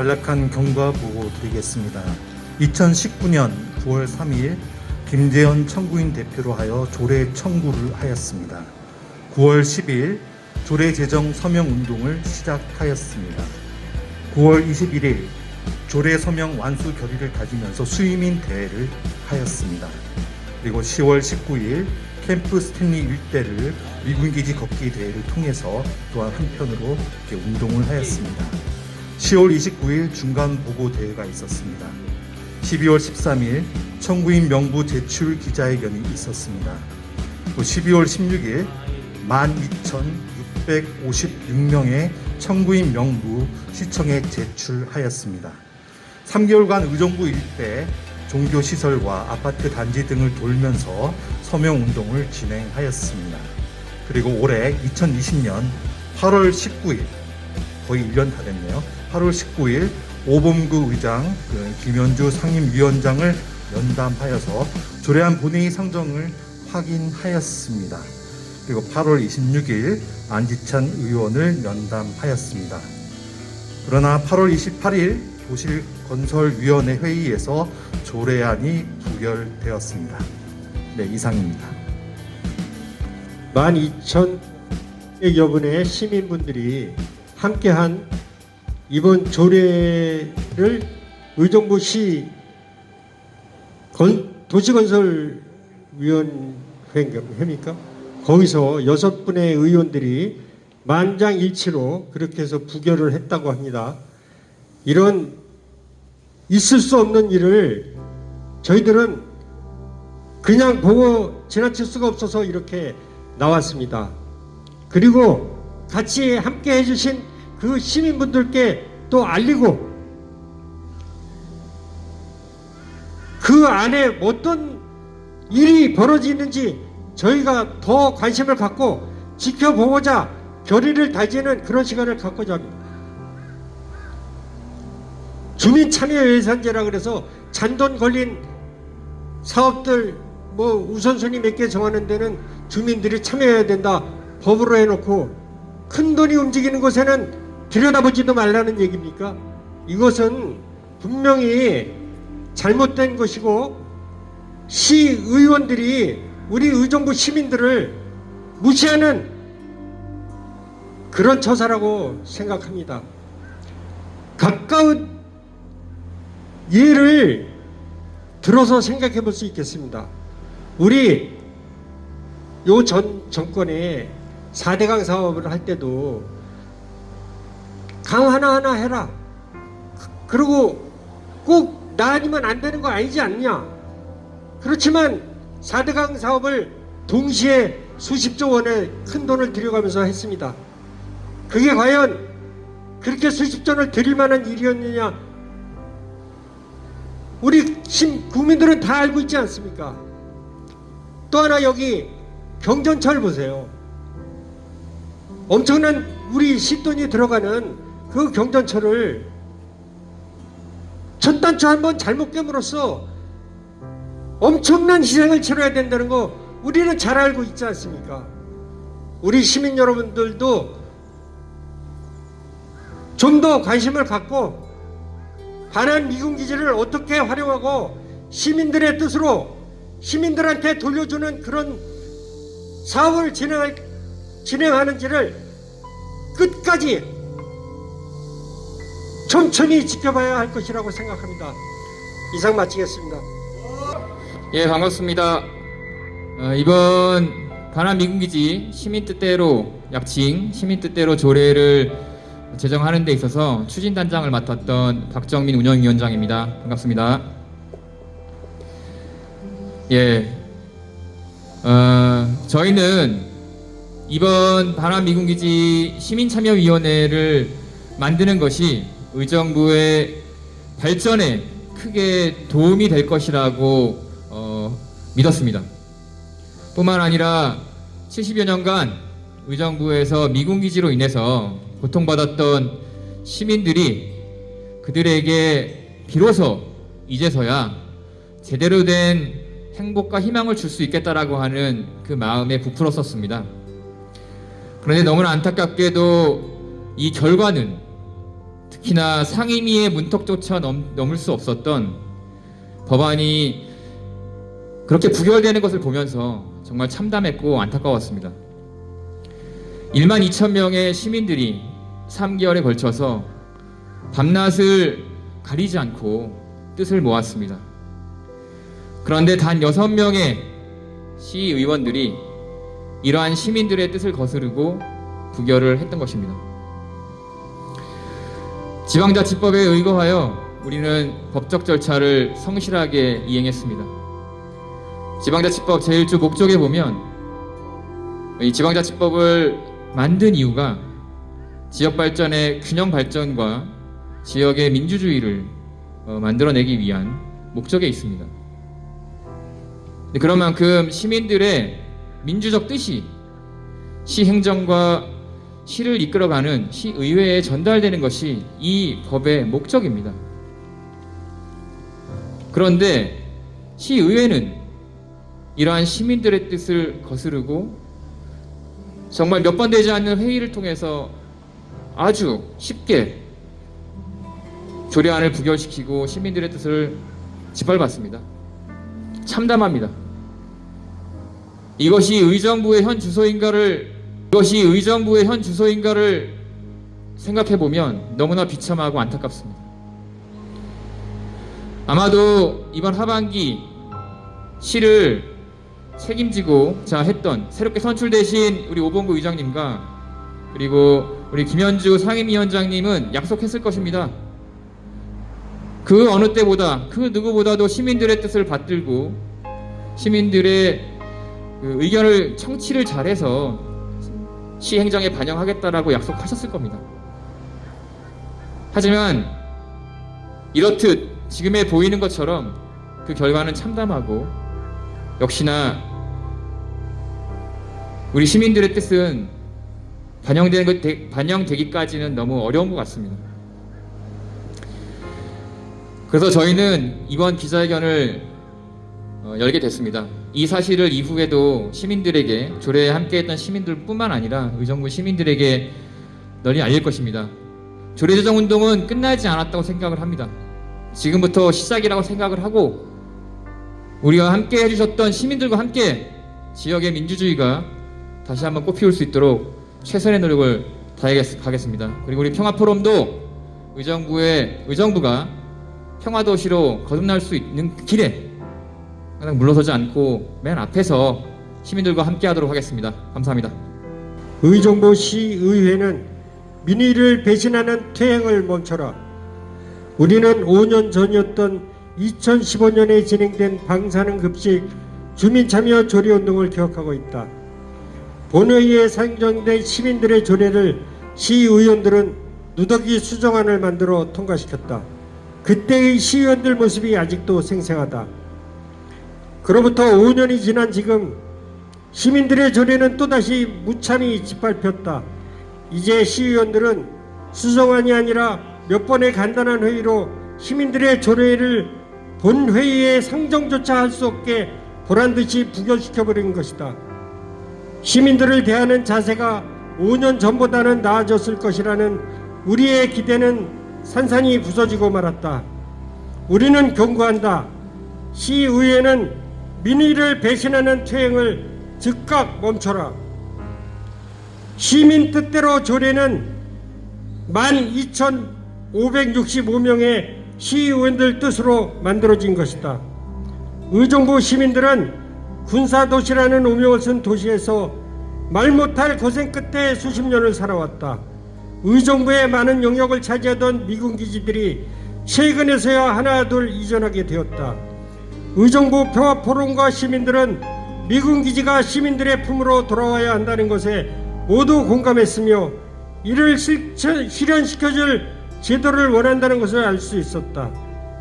간략한 경과 보고 드리겠습니다. 2019년 9월 3일 김재현 청구인 대표로 하여 조례 청구를 하였습니다. 9월 10일 조례 제정 서명 운동을 시작하였습니다. 9월 21일 조례 서명 완수 결의를 다지면서 수의민 대회를 하였습니다. 그리고 10월 19일 캠프 스탠리 일대를 미군기지 걷기 대회를 통해서 또한 한편으로 이렇게 운동을 하였습니다. 10월 29일 중간 보고 대회가 있었습니다. 12월 13일 청구인 명부 제출 기자회견이 있었습니다. 또 12월 16일 12,656명의 청구인 명부 시청에 제출하였습니다. 3개월간 의정부 일대 종교시설과 아파트 단지 등을 돌면서 서명운동을 진행하였습니다. 그리고 올해 2020년 8월 19일 거의 1년 다 됐네요. 8월 19일 오범구 의장, 김현주 상임위원장을 면담하여서 조례안 본회의 상정을 확인하였습니다. 그리고 8월 26일 안지찬 의원을 면담하였습니다. 그러나 8월 28일 도시건설위원회 회의에서 조례안이 부결되었습니다. 네, 이상입니다. 12,000여 분의 시민분들이 함께한 이번 조례를 의정부시 도시건설위원회입니까? 거기서 6분의 의원들이 만장일치로 그렇게 해서 부결을 했다고 합니다. 이런 있을 수 없는 일을 저희들은 그냥 보고 지나칠 수가 없어서 이렇게 나왔습니다. 그리고 같이 함께 해주신 그 시민분들께 또 알리고 그 안에 어떤 일이 벌어지는지 저희가 더 관심을 갖고 지켜보고자 결의를 다지는 그런 시간을 갖고자 합니다. 주민참여예산제라 그래서 잔돈 걸린 사업들 우선순위 몇 개 정하는 데는 주민들이 참여해야 된다 법으로 해놓고 큰 돈이 움직이는 곳에는 들여다보지도 말라는 얘기입니까? 이것은 분명히 잘못된 것이고 시의원들이 우리 의정부 시민들을 무시하는 그런 처사라고 생각합니다. 가까운 예를 들어서 생각해 볼 수 있겠습니다. 우리 요 정권에 4대강 사업을 할 때도 강 하나하나 해라. 그리고 꼭 나 아니면 안 되는 거 아니지 않냐. 그렇지만 4대강 사업을 동시에 수십조 원의 큰 돈을 들여가면서 했습니다. 그게 과연 그렇게 수십조 원을 들일 만한 일이었느냐. 우리 국민들은 다 알고 있지 않습니까? 또 하나 여기 경전철 보세요. 엄청난 우리 시돈이 들어가는 그 경전철을 첫 단추 한번 잘못 깨물어서 엄청난 희생을 치러야 된다는 거 우리는 잘 알고 있지 않습니까? 우리 시민 여러분들도 좀 더 관심을 갖고 반환 미군기지를 어떻게 활용하고 시민들의 뜻으로 시민들한테 돌려주는 그런 사업을 진행하는지를 끝까지 천천히 지켜봐야 할 것이라고 생각합니다. 이상 마치겠습니다. 예, 반갑습니다. 이번 반환 미군기지 시민 뜻대로 약칭 시민 뜻대로 조례를 제정하는 데 있어서 추진단장을 맡았던 박정민 운영위원장입니다. 반갑습니다. 예, 저희는 이번 반환 미군기지 시민참여위원회를 만드는 것이 의정부의 발전에 크게 도움이 될 것이라고 믿었습니다. 뿐만 아니라 70여 년간 의정부에서 미군기지로 인해서 고통받았던 시민들이 그들에게 비로소 이제서야 제대로 된 행복과 희망을 줄 수 있겠다라고 하는 그 마음에 부풀었었습니다. 그런데 너무나 안타깝게도 이 결과는 특히나 상임위의 문턱조차 넘을 수 없었던 법안이 그렇게 부결되는 것을 보면서 정말 참담했고 안타까웠습니다. 1만 2천 명의 시민들이 3개월에 걸쳐서 밤낮을 가리지 않고 뜻을 모았습니다. 그런데 단 6명의 시의원들이 이러한 시민들의 뜻을 거스르고 부결을 했던 것입니다. 지방자치법에 의거하여 우리는 법적 절차를 성실하게 이행했습니다. 지방자치법 제1조 목적에 보면 이 지방자치법을 만든 이유가 지역 발전의 균형 발전과 지역의 민주주의를 만들어내기 위한 목적에 있습니다. 그런 만큼 시민들의 민주적 뜻이 시행정과 시를 이끌어가는 시의회에 전달되는 것이 이 법의 목적입니다. 그런데 시의회는 이러한 시민들의 뜻을 거스르고 정말 몇 번 되지 않는 회의를 통해서 아주 쉽게 조례안을 부결시키고 시민들의 뜻을 짓밟았습니다. 참담합니다. 이것이 의정부의 현 주소인가를 생각해보면 너무나 비참하고 안타깝습니다. 아마도 이번 하반기 시를 책임지고자 했던 새롭게 선출되신 우리 오봉구 의장님과 그리고 우리 김현주 상임위원장님은 약속했을 것입니다. 그 어느 때보다 그 누구보다도 시민들의 뜻을 받들고 시민들의 그 의견을 청취를 잘해서 시행정에 반영하겠다라고 약속하셨을 겁니다. 하지만 이렇듯 지금에 보이는 것처럼 그 결과는 참담하고 역시나 우리 시민들의 뜻은 반영되기까지는 너무 어려운 것 같습니다. 그래서 저희는 이번 기자회견을 열게 됐습니다. 이 사실을 이후에도 시민들에게 조례에 함께했던 시민들뿐만 아니라 의정부 시민들에게 널리 알릴 것입니다. 조례 제정 운동은 끝나지 않았다고 생각을 합니다. 지금부터 시작이라고 생각을 하고 우리와 함께 해주셨던 시민들과 함께 지역의 민주주의가 다시 한번 꽃피울 수 있도록 최선의 노력을 다하겠습니다. 그리고 우리 평화포럼도 의정부가 평화도시로 거듭날 수 있는 길에 항상 물러서지 않고 맨 앞에서 시민들과 함께 하도록 하겠습니다. 감사합니다. 의정부 시의회는 민의를 배신하는 퇴행을 멈춰라. 우리는 5년 전이었던 2015년에 진행된 방사능 급식 주민참여 조례운동을 기억하고 있다. 본회의에 상정된 시민들의 조례를 시의원들은 누더기 수정안을 만들어 통과시켰다. 그때의 시의원들 모습이 아직도 생생하다. 그로부터 5년이 지난 지금 시민들의 조례는 또다시 무참히 짓밟혔다. 이제 시의원들은 수정안이 아니라 몇 번의 간단한 회의로 시민들의 조례를 본 회의에 상정조차 할 수 없게 보란듯이 부결시켜버린 것이다. 시민들을 대하는 자세가 5년 전보다는 나아졌을 것이라는 우리의 기대는 산산이 부서지고 말았다. 우리는 경고한다. 시의회는 민의를 배신하는 퇴행을 즉각 멈춰라. 시민 뜻대로 조례는 12,565명의 시의원들 뜻으로 만들어진 것이다. 의정부 시민들은 군사도시라는 오명을 쓴 도시에서 말 못할 고생 끝에 수십 년을 살아왔다. 의정부의 많은 영역을 차지하던 미군 기지들이 최근에서야 하나둘 이전하게 되었다. 의정부 평화포럼과 시민들은 미군 기지가 시민들의 품으로 돌아와야 한다는 것에 모두 공감했으며 이를 실현시켜줄 제도를 원한다는 것을 알 수 있었다.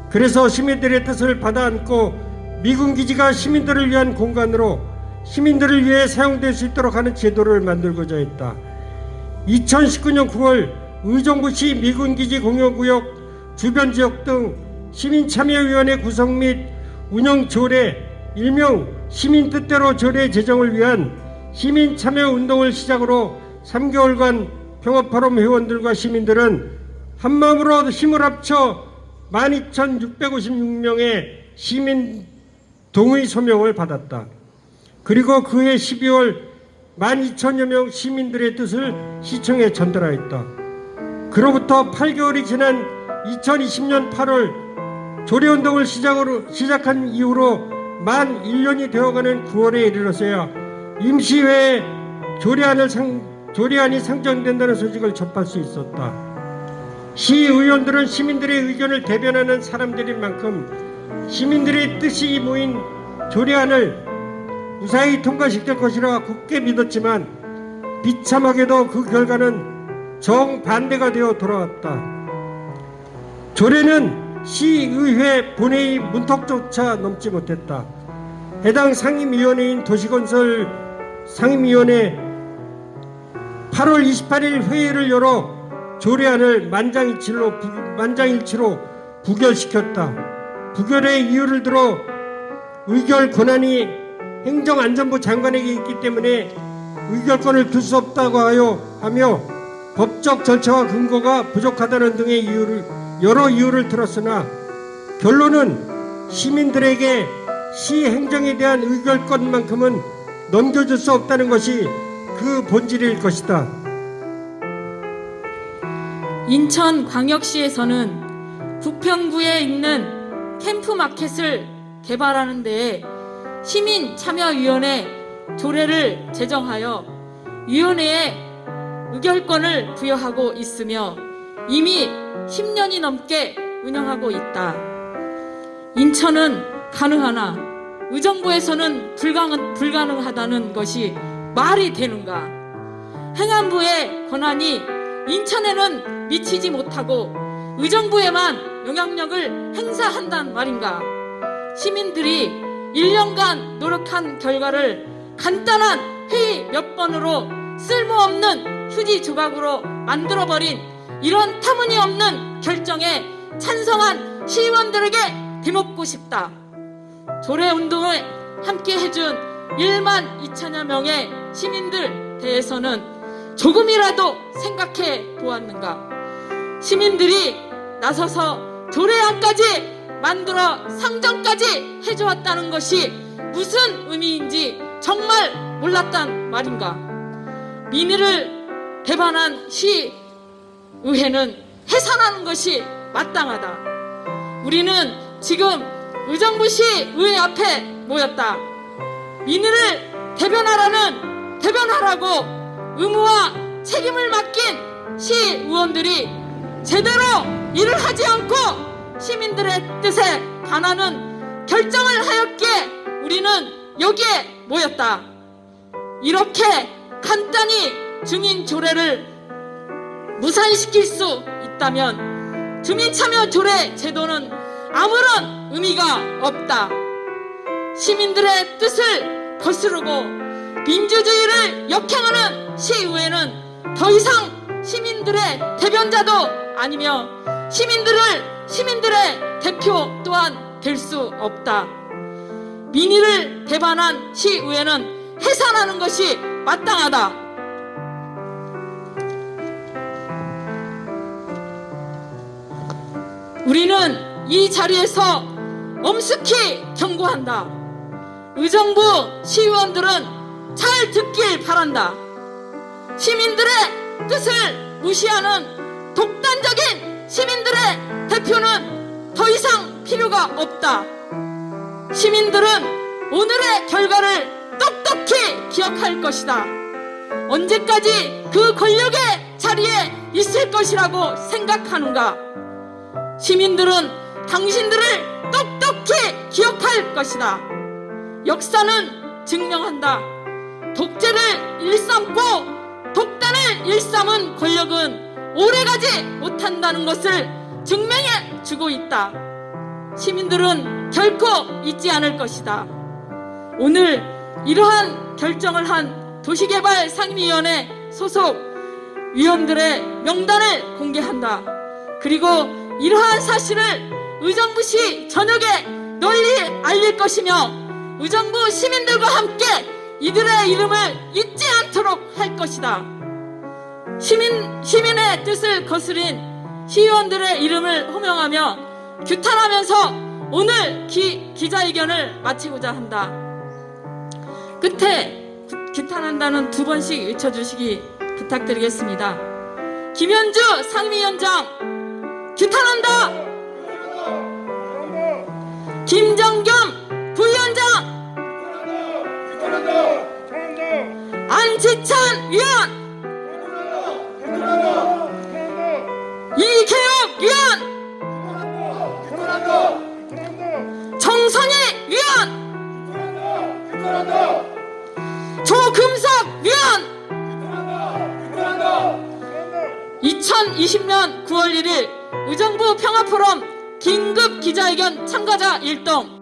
그래서 시민들의 뜻을 받아안고 미군 기지가 시민들을 위한 공간으로 시민들을 위해 사용될 수 있도록 하는 제도를 만들고자 했다. 2019년 9월 의정부시 미군기지 공여구역 주변 지역 등 시민참여위원회 구성 및 운영 조례, 일명 시민 뜻대로 조례 제정을 위한 시민참여운동을 시작으로 3개월간 평화포럼 회원들과 시민들은 한마음으로 힘을 합쳐 12,656명의 시민 동의 소명을 받았다. 그리고 그해 12월 12,000여 명 시민들의 뜻을 시청에 전달하였다. 그로부터 8개월이 지난 2020년 8월 조례운동을 시작한 이후로 만 1년이 되어가는 9월에 이르러서야 임시회에 조례안이 상정된다는 소식을 접할 수 있었다. 시의원들은 시민들의 의견을 대변하는 사람들인 만큼 시민들의 뜻이 모인 조례안을 무사히 통과시킬 것이라 굳게 믿었지만 비참하게도 그 결과는 정반대가 되어 돌아왔다. 조례는 시의회 본회의 문턱조차 넘지 못했다. 해당 상임위원회인 도시건설 상임위원회 8월 28일 회의를 열어 조례안을 만장일치로 부결시켰다. 부결의 이유를 들어 의결 권한이 행정안전부 장관에게 있기 때문에 의결권을 둘 수 없다고 하며 법적 절차와 근거가 부족하다는 등의 여러 이유를 들었으나 결론은 시민들에게 시 행정에 대한 의결권만큼은 넘겨줄 수 없다는 것이 그 본질일 것이다. 인천광역시에서는 부평구에 있는 캠프마켓을 개발하는 데에 시민참여위원회 조례를 제정하여 위원회에 의결권을 부여하고 있으며 이미 10년이 넘게 운영하고 있다. 인천은 가능하나 의정부에서는 불가능하다는 것이 말이 되는가? 행안부의 권한이 인천에는 미치지 못하고 의정부에만 영향력을 행사한단 말인가? 시민들이 1년간 노력한 결과를 간단한 회의 몇 번으로 쓸모없는 휴지 조각으로 만들어버린 이런 터무니없는 결정에 찬성한 시의원들에게 되묻고 싶다. 조례운동을 함께 해준 1만 2천여 명의 시민들 대해서는 조금이라도 생각해 보았는가? 시민들이 나서서 조례안까지 만들어 상정까지 해주었다는 것이 무슨 의미인지 정말 몰랐단 말인가? 민의를 배반한 시의회는 해산하는 것이 마땅하다. 우리는 지금 의정부시의회 앞에 모였다. 민의를 대변하라고 의무와 책임을 맡긴 시의원들이 제대로 일을 하지 않고 시민들의 뜻에 반하는 결정을 하였기에 우리는 여기에 모였다. 이렇게 간단히 주민 조례를 무산시킬 수 있다면 주민참여 조례 제도는 아무런 의미가 없다. 시민들의 뜻을 거스르고 민주주의를 역행하는 시의회는 더 이상 시민들의 대변자도 아니며 시민들의 대표 또한 될 수 없다. 민의를 배반한 시의회는 해산하는 것이 마땅하다. 우리는 이 자리에서 엄숙히 경고한다. 의정부 시의원들은 잘 듣길 바란다. 시민들의 뜻을 무시하는 독단적인 시민들의 대표는 더 이상 필요가 없다. 시민들은 오늘의 결과를 똑똑히 기억할 것이다. 언제까지 그 권력의 자리에 있을 것이라고 생각하는가? 시민들은 당신들을 똑똑히 기억할 것이다. 역사는 증명한다. 독재를 일삼고 독단을 일삼은 권력은 오래가지 못한다는 것을 증명해 주고 있다. 시민들은 결코 잊지 않을 것이다. 오늘 이러한 결정을 한 도시개발 상임위원회 소속 위원들의 명단을 공개한다. 그리고 이러한 사실을 의정부시 전역에 널리 알릴 것이며 의정부 시민들과 함께 이들의 이름을 잊지 않도록 할 것이다. 시민의 뜻을 거스린 시의원들의 이름을 호명하며 규탄하면서 오늘 기자회견을 마치고자 한다. 끝에 규탄한다는 2번씩 외쳐주시기 부탁드리겠습니다. 김현주 상임위원장 규탄한다. 김정겸 부위원장, 안지찬 위원, 이계욱 위원, 정선희 위원, 조금석 위원. 2020년 9월 1일 의정부 평화포럼 긴급 기자회견 참가자 일동